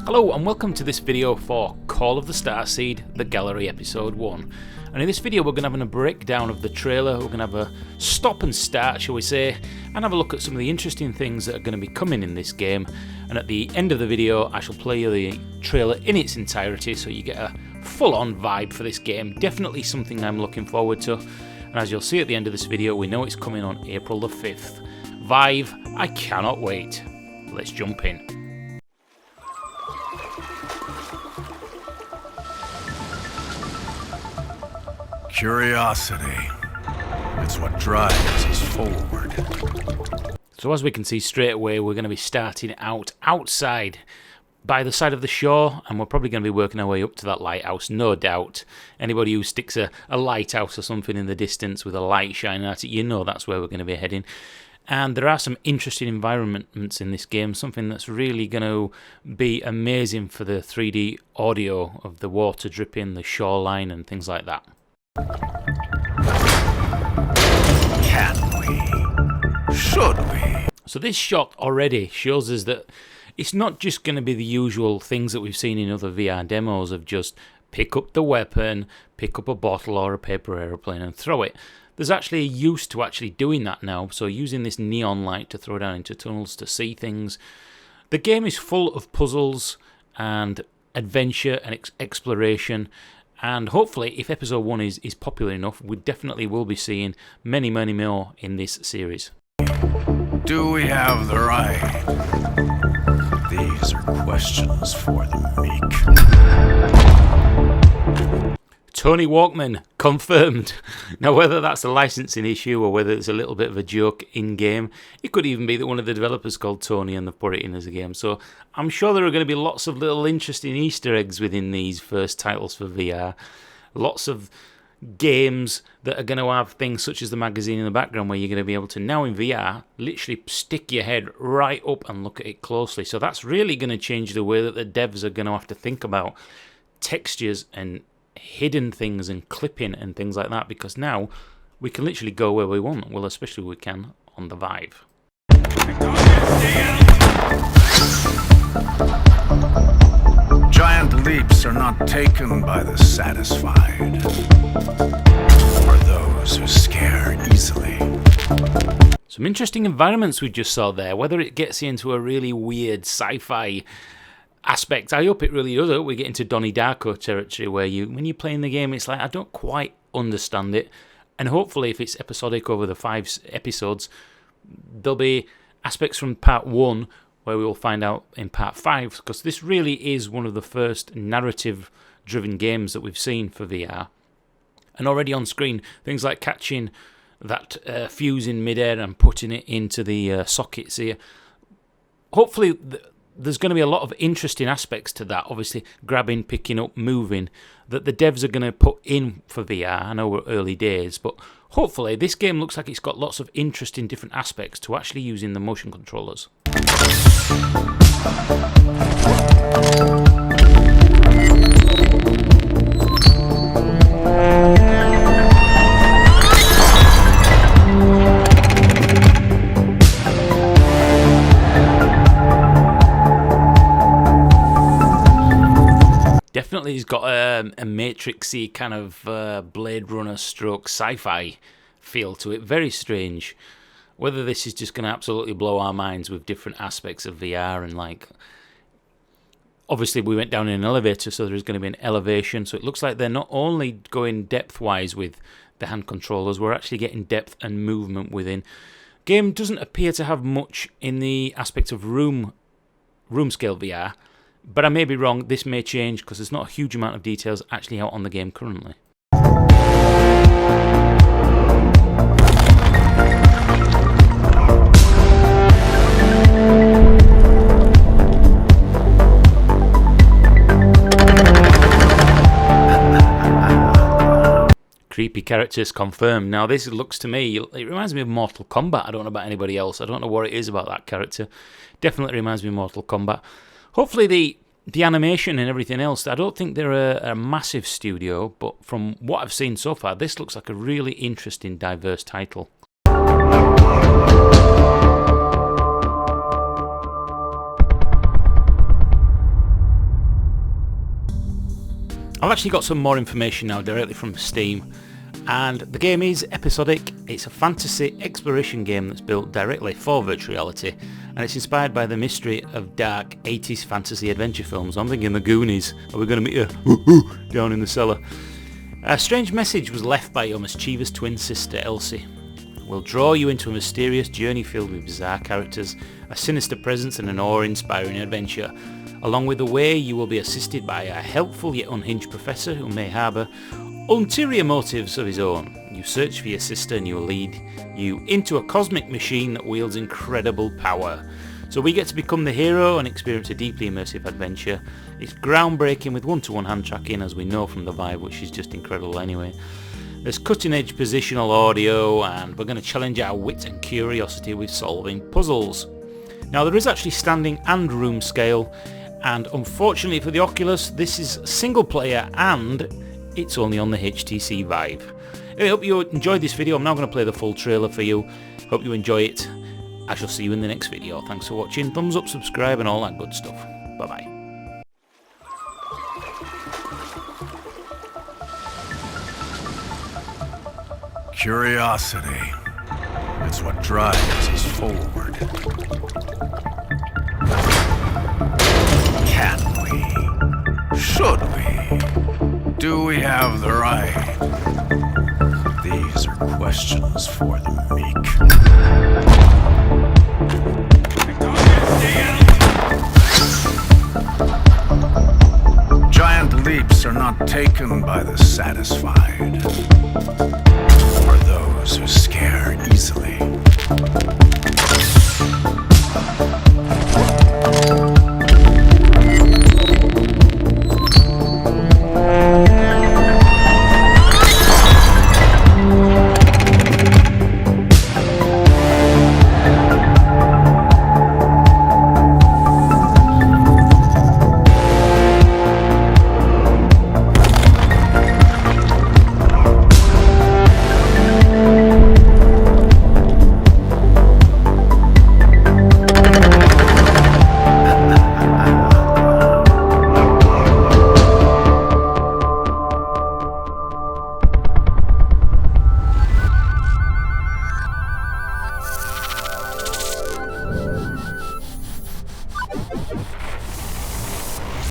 Hello and welcome to this video for Call of the Starseed, The Gallery Episode 1. And in this video we're going to have a breakdown of the trailer, we're going to have a stop and start, shall we say, and have a look at some of the interesting things that are going to be coming in this game. And at the end of the video I shall play you the trailer in its entirety so you get a full-on vibe for this game. Definitely something I'm looking forward to. And as you'll see at the end of this video, we know it's coming on April the 5th. Vive, I cannot wait. Let's jump in. Curiosity. It's what drives us forward. So as we can see straight away, we're going to be starting out outside by the side of the shore, and we're probably going to be working our way up to that lighthouse, no doubt. Anybody who sticks a lighthouse or something in the distance with a light shining at it, you know that's where we're going to be heading. And there are some interesting environments in this game, something that's really going to be amazing for the 3D audio of the water dripping, the shoreline and things like that. Can we? Should we? So this shot already shows us that it's not just going to be the usual things that we've seen in other VR demos of just pick up the weapon, pick up a bottle or a paper aeroplane and throw it. There's actually a use to actually doing that now, so using this neon light to throw down into tunnels to see things. The game is full of puzzles and adventure and exploration. And hopefully, if Episode 1 is popular enough, we definitely will be seeing many, many more in this series. Do we have the right? These are questions for the meek. Tony Walkman, confirmed. Now, whether that's a licensing issue or whether it's a little bit of a joke in-game, it could even be that one of the developers called Tony and they've put it in as a game. So I'm sure there are going to be lots of little interesting Easter eggs within these first titles for VR. Lots of games that are going to have things such as the magazine in the background where you're going to be able to, now in VR, literally stick your head right up and look at it closely. So that's really going to change the way that the devs are going to have to think about textures and hidden things and clipping and things like that, because now we can literally go where we want. Well, especially we can on the Vive. Giant leaps are not taken by the satisfied, or those who scare easily. Some interesting environments we just saw there. Whether it gets you into a really weird sci-fi aspect, I hope it really does. I hope we get into Donnie Darko territory where when you're playing the game, it's like, I don't quite understand it. And hopefully, if it's episodic over the 5 episodes, there'll be aspects from part 1 where we will find out in part 5, because this really is one of the first narrative-driven games that we've seen for VR. And already on screen, things like catching that fuse in midair and putting it into the sockets here. Hopefully, there's going to be a lot of interesting aspects to that, obviously grabbing, picking up, moving, that the devs are going to put in for VR. I know we're early days, but hopefully this game looks like it's got lots of interesting different aspects to actually using the motion controllers. Definitely he's got a Matrixy kind of Blade Runner stroke sci-fi feel to it. Very strange. Whether this is just going to absolutely blow our minds with different aspects of VR and like... Obviously we went down in an elevator, so there's going to be an elevation. So it looks like they're not only going depth-wise with the hand controllers, we're actually getting depth and movement within. Game doesn't appear to have much in the aspect of room scale VR. But I may be wrong, this may change because there's not a huge amount of details actually out on the game currently. Creepy characters confirmed. Now this looks to me, it reminds me of Mortal Kombat. I don't know about anybody else. I don't know what it is about that character. Definitely reminds me of Mortal Kombat. Hopefully the animation and everything else, I don't think they're a massive studio, but from what I've seen so far, this looks like a really interesting, diverse title. I've actually got some more information now directly from Steam, and the game is Episodic. It's a fantasy exploration game that's built directly for virtual reality, and it's inspired by the mystery of dark 80s fantasy adventure films. I'm thinking the Goonies. Are we going to meet you down in the cellar? A strange message was left by your mischievous twin sister Elsie. Will draw you into a mysterious journey filled with bizarre characters, a sinister presence and an awe-inspiring adventure. Along with the way, you will be assisted by a helpful yet unhinged professor who may harbour ulterior motives of his own. You search for your sister and he will lead you into a cosmic machine that wields incredible power. So we get to become the hero and experience a deeply immersive adventure. It's groundbreaking with one-to-one hand tracking, as we know from the Vive, which is just incredible anyway. There's cutting-edge positional audio, and we're going to challenge our wit and curiosity with solving puzzles. Now there is actually standing and room scale, and unfortunately for the Oculus, this is single player and it's only on the HTC Vive. I hope you enjoyed this video. I'm now going to play the full trailer for you. Hope you enjoy it. I shall see you in the next video. Thanks for watching. Thumbs up, subscribe and all that good stuff. Bye bye. Curiosity. It's what drives us forward. Can we? Should we? Do we have the right? These are questions for the meek. Giant leaps are not taken by the satisfied, or those who scare easily.